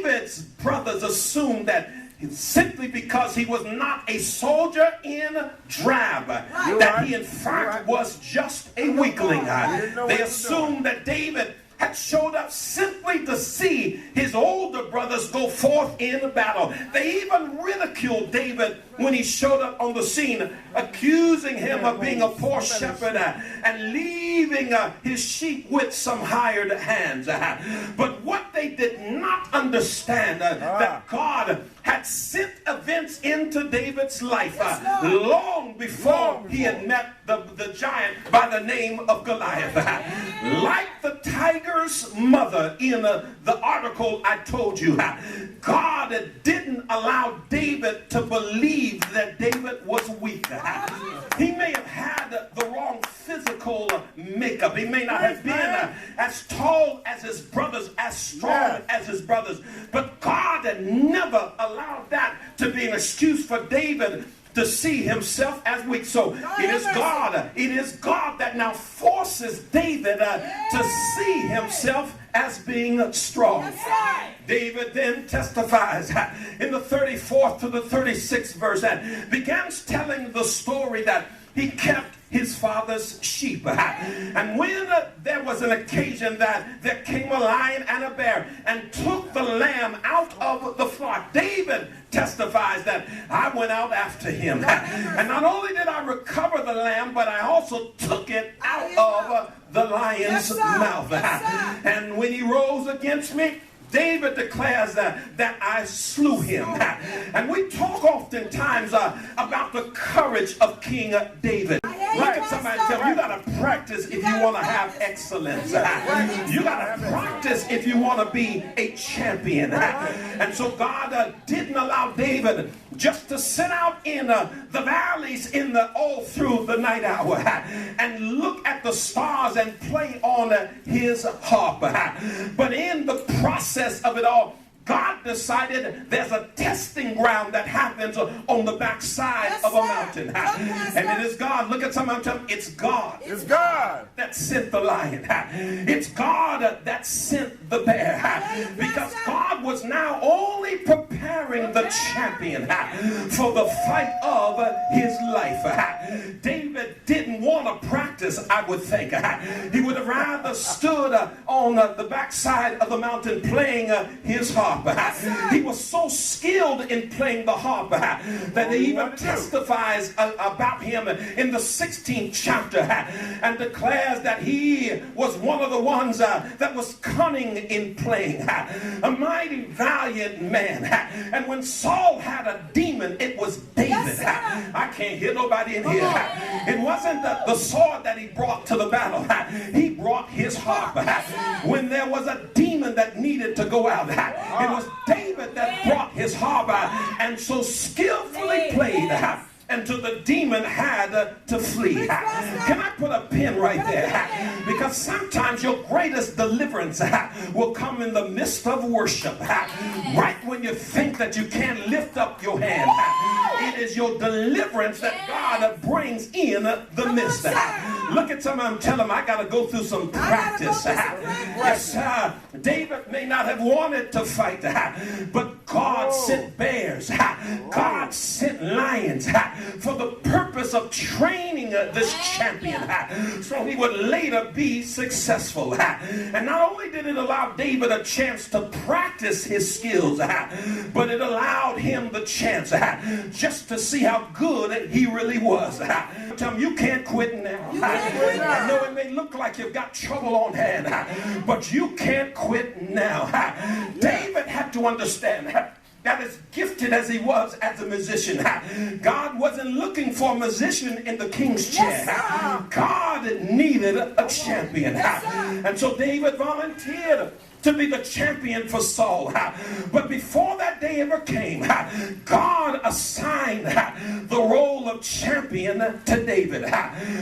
David's brothers assumed that simply because he was not a soldier in drab, that he in fact was just a weakling. They assumed that David had showed up simply to see his older brothers go forth in battle. They even ridiculed David when he showed up on the scene, accusing him of being a poor shepherd and leaving his sheep with some hired hands. But what they did not understand, that God had sent events into David's life long before he had met the giant by the name of Goliath. Like the tiger's mother in the article I told you, God didn't allow David to believe that David was weak. He may have had the wrong physical makeup. He may not have been as tall as his brothers, as strong as his brothers. But God never allowed that to be an excuse for David to see himself as weak. So it is God that now forces David to see himself as being strong. David then testifies in the 34th to the 36th verse and begins telling the story that he kept his father's sheep. And when there was an occasion that there came a lion and a bear and took the lamb out of the flock, David testifies that I went out after him. And not only did I recover the lamb, but I also took it out of the lion's mouth. And when he rose against me, David declares that I slew him. And we talk oftentimes about the courage of King David. Look at somebody and tell them, you got to practice if you want to have excellence. You got to practice if you want to be a champion. And so God didn't allow David just to sit out in the valleys all through the night hour and look at the stars and play on his harp. But in the process of it all, God decided there's a testing ground that happens on the backside of a mountain. And it is God. Look at someone and tell them, it's God. It's God that sent the lion. It's God that sent the bear. Because God was now only preparing the champion for the fight of his life. David didn't want to practice, I would think. He would have rather stood on the backside of the mountain playing his harp. He was so skilled in playing the harp that he even testifies about him in the 16th chapter and declares that he was one of the ones that was cunning in playing, a mighty valiant man. And when Saul had a demon, it was David. I can't hear nobody in here. It wasn't the sword that he brought to the battle. He brought his harp. When there was a demon that needed to go out, it was David that brought his harp and so skillfully played until the demon had to flee. Can I put a pin right there? Because sometimes your greatest deliverance will come in the midst of worship. Right when you think that you can't lift up your hand, it is your deliverance that God brings in the midst. Look at someone and tell them, I got to go through some practice. Yes, David may not have wanted to fight, but God sent bears. God sent lions for the purpose of training this champion so he would later be successful. And not only did it allow David a chance to practice his skills, but it allowed him the chance just to see how good he really was. Tell him, you can't quit now. I know it may look like you've got trouble on hand, but you can't quit now. David had to understand that as gifted as he was as a musician, God wasn't looking for a musician in the king's chair. God needed a champion. And so David volunteered to be the champion for Saul. But before that day ever came, God assigned the role of champion to David.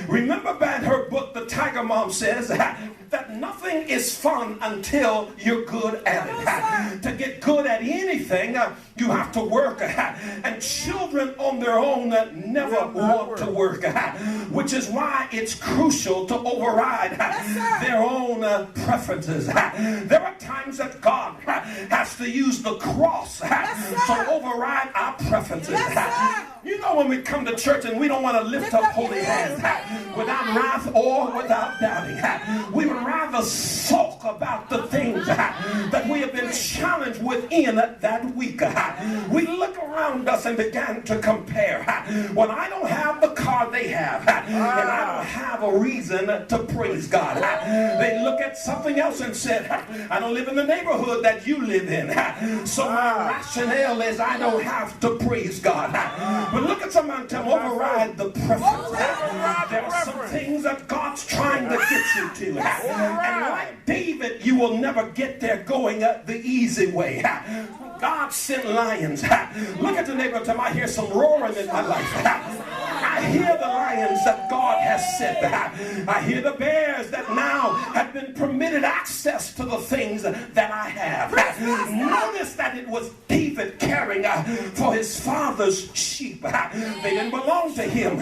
Remember back in her book, The Tiger Mom says that nothing is fun until you're good at it. To get good at anything, you have to work. And children on their own never want to work. Which is why it's crucial to override their own preferences. There are times that God has to use the cross to override our preferences. You know, when we come to church and we don't want to lift up holy hands without wrath or without doubting, we would rather sulk about the things that we have been challenged within that week. We look around us and began to compare. When I don't have the car they have, and I don't have a reason to praise God, they look at something else and said, I don't live in the neighborhood that you live in, so my rationale is I don't have to praise God. But look at somebody and tell them, override the preference. There are some things that God's trying to get you to. And like David, you will never get there going the easy way. God sent lions. Look at the neighbor and tell them, I hear some roaring in my life. I hear the lions that God has sent. I hear the bears that now have been permitted access to the things that I have. Notice that it was David caring for his father's sheep. They didn't belong to him,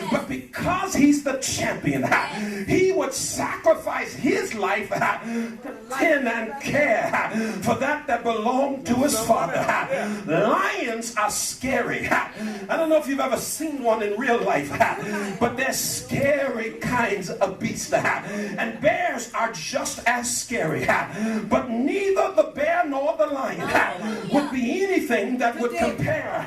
but because he's the champion, he would sacrifice his life to tend and care for that belonged to his father. Lions are scary. I don't know if you've ever seen one in real life, but they're scary kinds of beasts. And bears are just as scary, but neither the bear nor the lion would be anything that would compare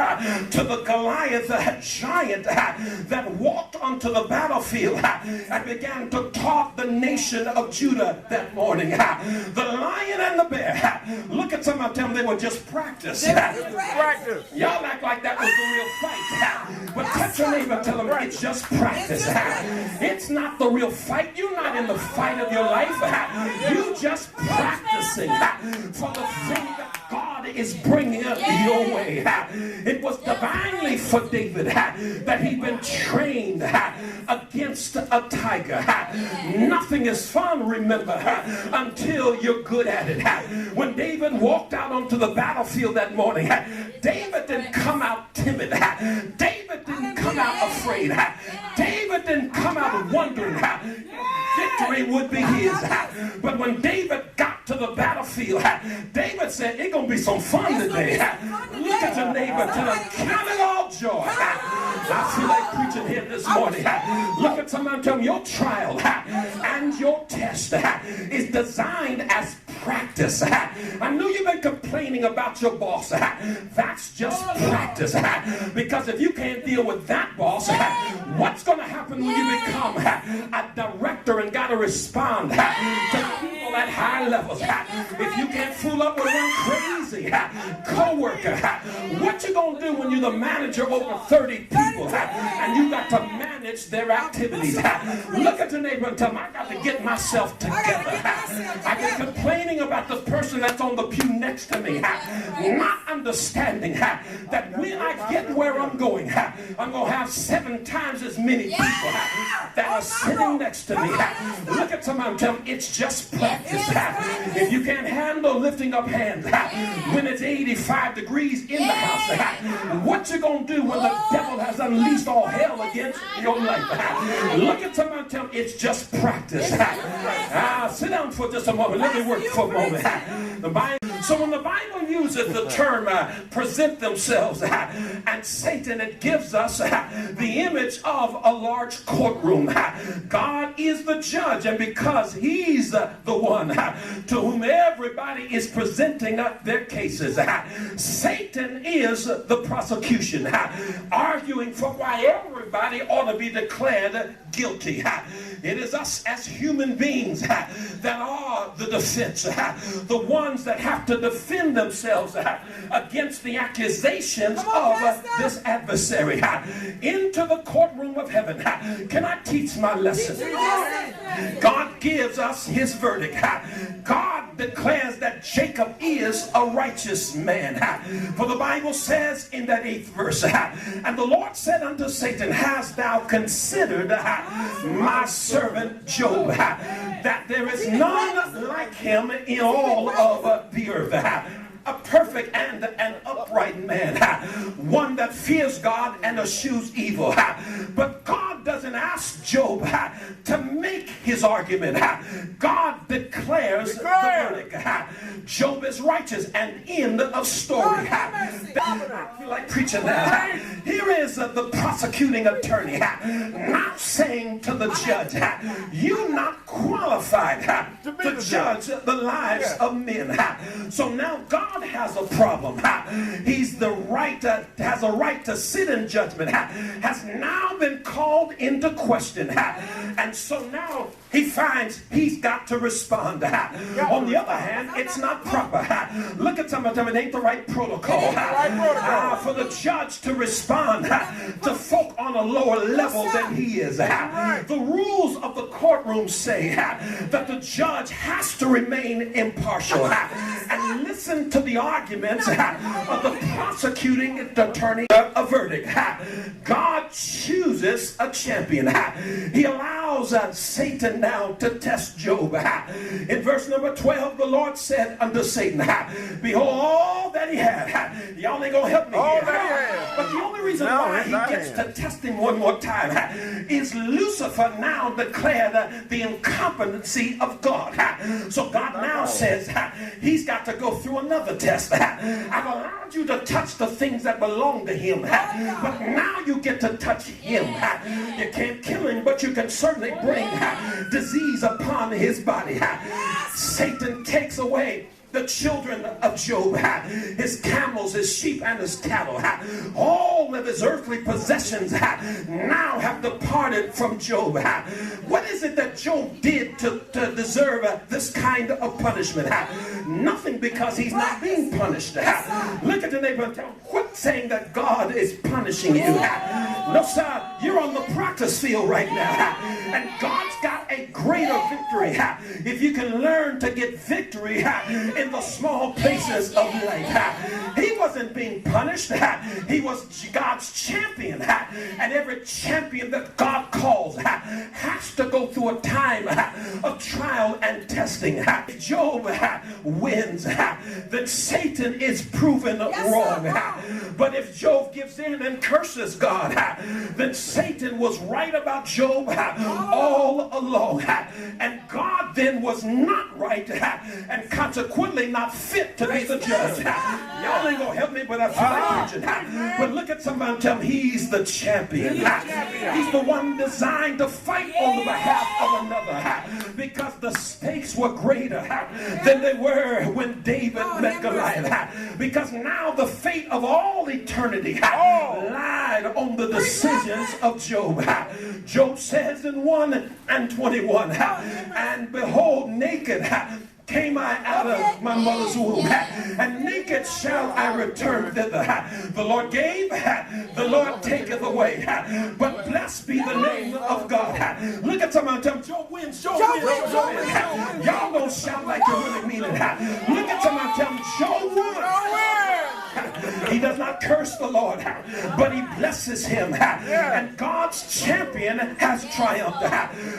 to the Goliath giant that walked onto the battlefield and began to taunt the nation of Judah that morning. The lion and the bear, look at some of them, they were just practice. Y'all act like that was the real fight, but touch your neighbor and tell them it's just practice. It's not the real fight. You're not in the fight of your life. You just practicing for the thing that God is bringing your way. It was divinely for David that he'd been trained against a tiger. Nothing is fun, remember, until you're good at it. When David walked out onto the battlefield that morning, David didn't come out timid. David didn't come out afraid. David didn't come out wondering victory would be his. But when David got to the battlefield, David said, it's going to be some fun today. Look at your neighbor, tell him, count it all joy. I feel like preaching here this morning. Look at somebody and tell them, your trial and your test is designed as practice. I know you've been complaining about your boss. That's just practice. Because if you can't deal with that boss, what's going to happen when you become a director and got to respond to people at high levels? If you can't fool up with one crazy co-worker, what you going to do when you're the manager over 30 people and you got to manage their activities? Look at your neighbor and tell them, I got to get myself together. I get complaining about the person that's on the pew next to me, not understanding that when I get where I'm going to have 7 times as many people that are sitting next to me. Look at somebody and tell them, it's just practice. If you can't handle lifting up hands when it's 85 degrees in the house, what you going to do when the devil has unleashed all hell against your life? Look at somebody and tell them, it's just practice. Sit down for just a moment. Let me work for a moment. So when the Bible uses the term present themselves and Satan, it gives us the image of a large courtroom. God is the judge, and because he's the one to whom everybody is presenting their cases, Satan is the prosecution, arguing for why everybody ought to be declared guilty. It is us as human beings that are the defense, the ones that have to defend themselves against the accusations of this adversary. Into the courtroom of heaven. Can I teach my lesson? God gives us his verdict. God declares that Jacob is a righteous man. For the Bible says in that 8th verse, and the Lord said unto Satan, hast thou considered my servant Job, that there is none like him in all of the earth, a perfect and an upright man, one that fears God and eschews evil. But God doesn't ask Job to make his argument. God declares declares the verdict. Job is righteous, and end of story. I feel like preaching that. Here is the prosecuting attorney now saying to the judge, you're not qualified to judge the lives of men. So now God has a problem. He's the right has a right to sit in judgment, has now been called into question. And so now he finds he's got to respond. On the other hand, it's not proper. Look at some of them, it ain't the right protocol. For the judge to respond to folk on a lower level than he is. The rules of the courtroom say that the judge has to remain impartial and listen to the arguments of the prosecuting attorney. A verdict. God chooses a champion. He allows Satan now to test Job. In verse number 12, the Lord said unto Satan, behold, all that he had. Y'all ain't gonna help me here. But the only reason why he gets to test him one more time is Lucifer now declared the incompetency of God. So God now says he's got to go through another test. I've allowed you to touch the things that belong to him, but now you get to touch him. You can't kill him, but you can certainly bring disease upon his body. Satan takes away the children of Job, his camels, his sheep, and his cattle. All of his earthly possessions now have departed from Job. What is it that Job did to deserve this kind of punishment? Nothing, because he's not being punished. Look at the neighbor and tell him, quit saying that God is punishing you. No, sir, you're on the practice field right now. And God's got a greater victory. If you can learn to get victory in the small places of life. He wasn't being punished. He was God's champion. And every champion that God calls has to go through a time of trial and testing. If Job wins, then Satan is proven wrong. But if Job gives in and curses God, then Satan was right about Job all along. And God then was not right, and consequently not fit to be the judge. Y'all ain't gonna help me, but I feel like preaching. But look at somebody and tell him he's the champion. He's the one designed to fight on the behalf of another, because the stakes were greater than they were when David met Goliath. Because now the fate of all eternity lied on the decisions of Job. Job says in 1:21, and behold, naked came I out of my mother's womb, and naked shall I return thither. The Lord gave, the Lord taketh away, but blessed be the name of God. Look at somebody and tell them, Job wins, Job wins, Job wins. Y'all don't sound like you really mean it. Look at somebody and tell them, Job wins. He does not curse the Lord, but he blesses him. And God's champion has triumphed.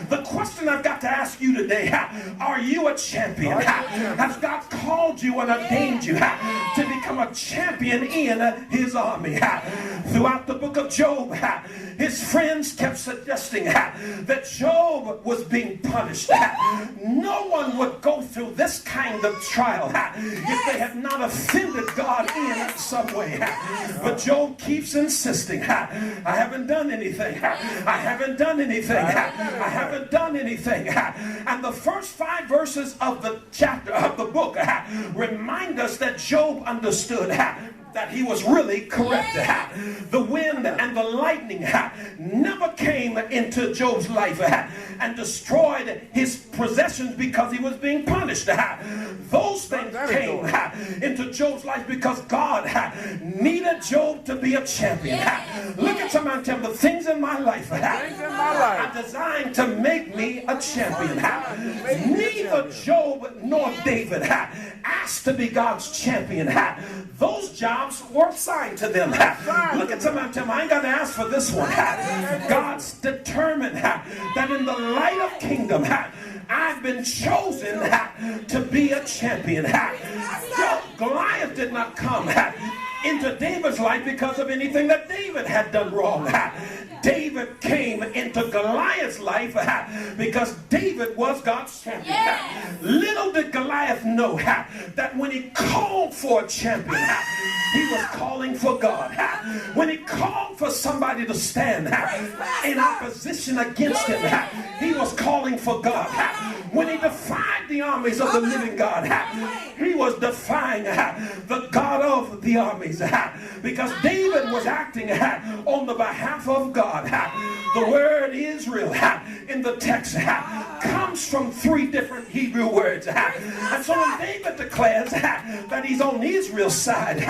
The question I've got to ask you today, are you a champion? Has God called you and ordained you to become a champion in his army? Throughout the book of Job, his friends kept suggesting that Job was being punished. No one would go through this kind of trial if they had not offended God in some way. But Job keeps insisting, I haven't done anything. I haven't done anything. I haven't done anything. And the first 5 verses of the chapter of the book remind us that Job understood that he was really correct. The wind and the lightning never came into Job's life and destroyed his possessions because he was being punished. Those things came into Job's life because God needed Job to be a champion. Look at somebody and tell them, the things in my life are designed to make me a champion. Neither Job nor David asked to be God's champion. Those jobs were assigned to them. Look at somebody and tell them, I ain't got to ask for this one. God's determined that in the light of kingdom, I've been chosen to be a champion. Goliath did not come into David's life because of anything that David had done wrong. David came into Goliath's life because David was God's champion. Little Goliath know that when he called for a champion, he was calling for God. When he called for somebody to stand in opposition against him, he was calling for God. When he defied the armies of the living God, he was defying the God of the armies, because David was acting on the behalf of God. The word Israel in the text comes from 3 different Hebrew words. And so when David declares that he's on Israel's side,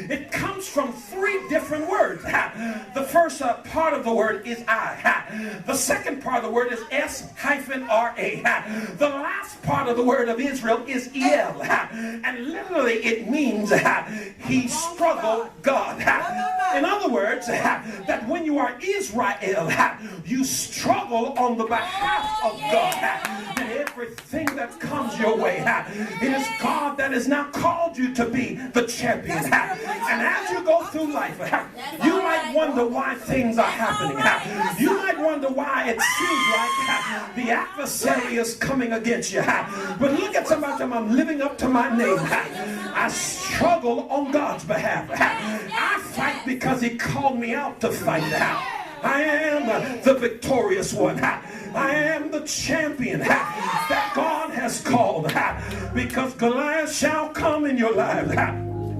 it comes from 3 different words. The first part of the word is I. The second part of the word is S-R-A. The last part of the word of Israel is El. And literally it means he struggled God. In other words, that when you are Israel, you struggle on the behalf of God. And everything that comes your way, it is God that has now called you to be the champion. And as you go through life, you might wonder why things are happening. You might wonder why it seems like the adversary is coming against you. But look at somebody, I'm living up to my name. I struggle on God's behalf. I fight because he called me out to fight. I am the victorious one. I am the champion that God has called, because Goliath shall come in your life.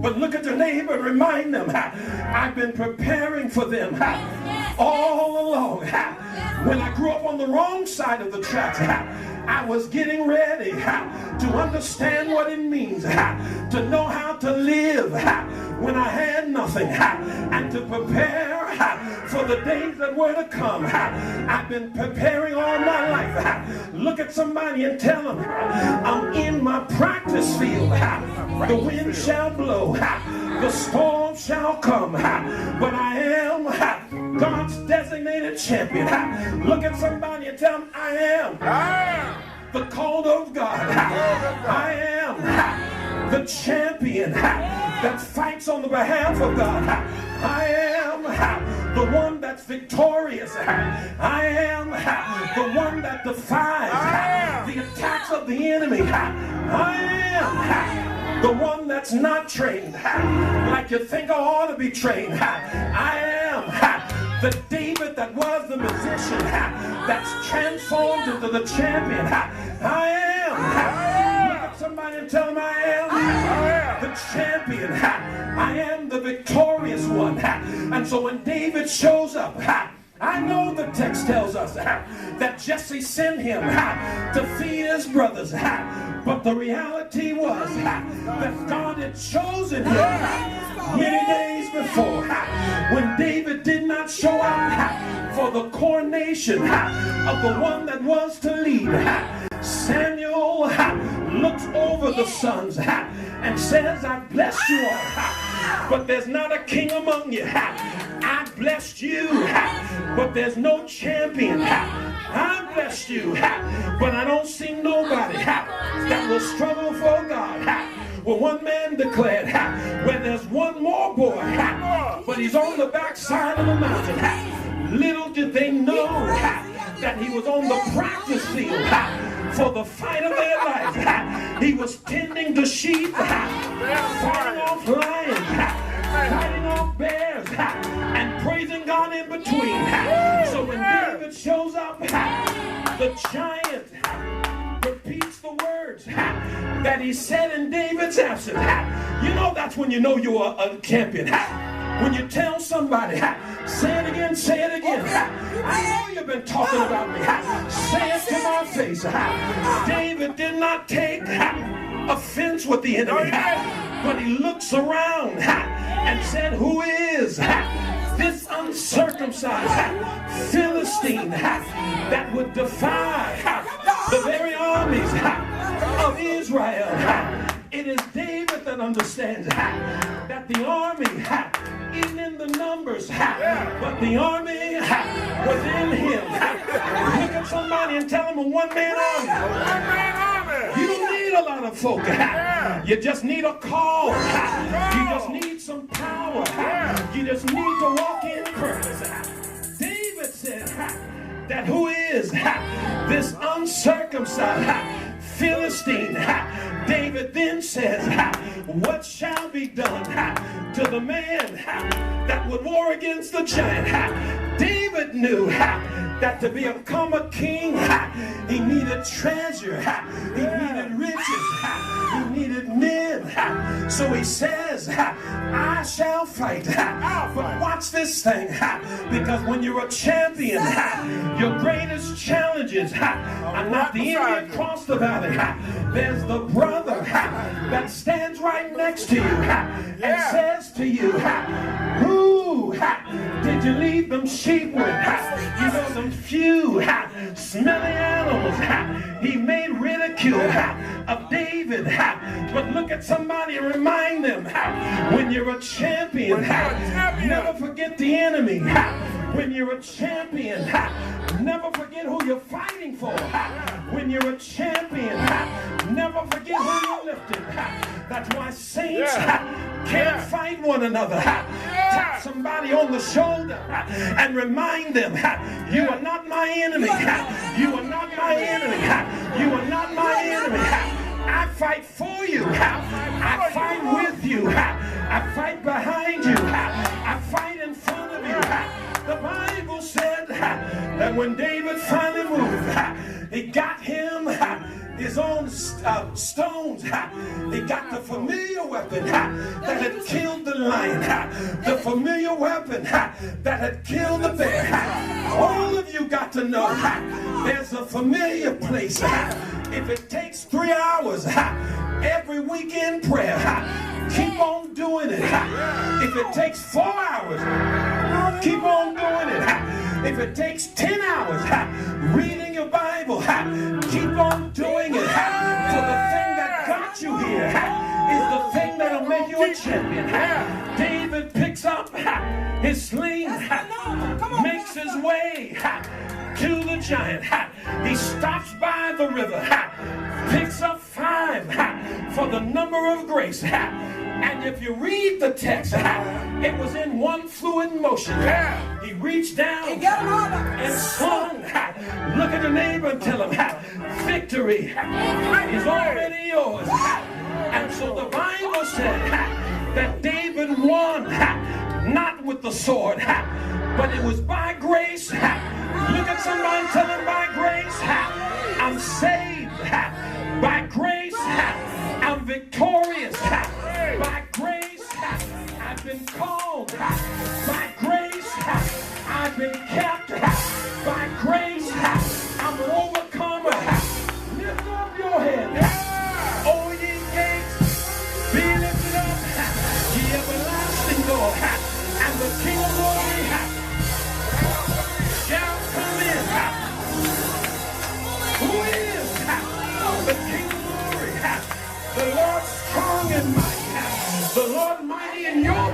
But look at your neighbor and remind them, I've been preparing for them all along. When I grew up on the wrong side of the tracks, I was getting ready to understand what it means to know how to live when I had nothing, and to prepare for the days that were to come. I've been preparing all my life. Look at somebody and tell them, I'm in my practice field. The wind shall blow, the storm shall come, but I am God's designated champion. Look at somebody and tell them, I am the called of God. I am the champion that fights on the behalf of God. I am the one that's victorious. I am the one that defies the attacks of the enemy. I am the one that's not trained like you think I ought to be trained. I am the David that was the musician that's transformed into the champion. I am. Look at somebody and tell them, I am the champion. I am the victorious one. And so when David shows up, I know the text tells us that Jesse sent him to feed his brothers. But the reality was that God had chosen him many days before. When David did not show up for the coronation of the one that was to lead, Samuel looks over the sons and says, I bless you all, but there's not a king among you. I blessed you, but there's no champion. I blessed you, but I don't see nobody that will struggle for God. Well, one man declared, well, there's one more boy, but he's on the backside of the mountain. Little did they know that he was on the practice field for the fight of their lives. He was tending the sheep, fighting off lions, fighting off bears, and praising God in between. So when David shows up, the giant repeats the words that he said in David's absence. You know, that's when you know you're a champion. When you tell somebody, say it again, say it again. I know you've been talking about me. Say it to my face. David did not take offense with the enemy, but he looks around and said, who is this uncircumcised Philistine that would defy the very armies of Israel? It is David that understands that the army isn't in the numbers, but the army was in him. Look at somebody and tell them a one-man army. You don't need a lot of folk. You just need a call. You just need some power. You just need to walk in purpose. David said that who is this uncircumcised Philistine? David says, what shall be done to the man that would war against the giant? David knew that to become a king, he needed treasure, he needed riches, he needed men. So he says, I shall fight. But watch this thing, because when you're a champion, your greatest challenges are not the enemy across the valley. There's the brother that stands right next to you and says to you, who did you leave them sheep with? You know, them few smelly animals. He made ridicule of David. But look at somebody and remind them, when you're a champion, never forget the enemy. When you're a champion, never forget who you're fighting for. When you're a champion, never forget who you're lifting. That's why saints can't fight one another. Tap somebody on the shoulder and remind them, you are not my enemy. You are not my enemy. You are not my enemy. I fight for you. I fight with you. I fight behind you. I fight in front of you. The Bible said that when David finally moved, he got him his own stones. He got the familiar weapon that had killed the lion, the familiar weapon that had killed the bear. All of you got to know there's a familiar place. If it takes 3 hours every weekend prayer, keep on doing it. If it takes 4 hours, keep on doing it. If it takes 10 hours reading your Bible, keep on doing it. For the thing that got you here is the thing that'll make you a champion. David picks up his sling, makes his way to the giant. He stops by the river, picks up 5 for the number of grace. And if you read the text, it was in one fluid motion. He reached down and swung. Look at the neighbor and tell him, victory is already yours. And so the Bible said that David won, not with the sword, but it was by grace. Look at somebody and tell him, by grace, I'm saved. By grace, I'm victorious. By grace, I've been called. By grace, I've been kept. By grace, I'm an overcomer. Lift up your head, O ye gates, be lifted up, ye everlasting door, and the King of glory shall come in. Who is the King of glory? The Lord strong and mighty, the Lord mighty in your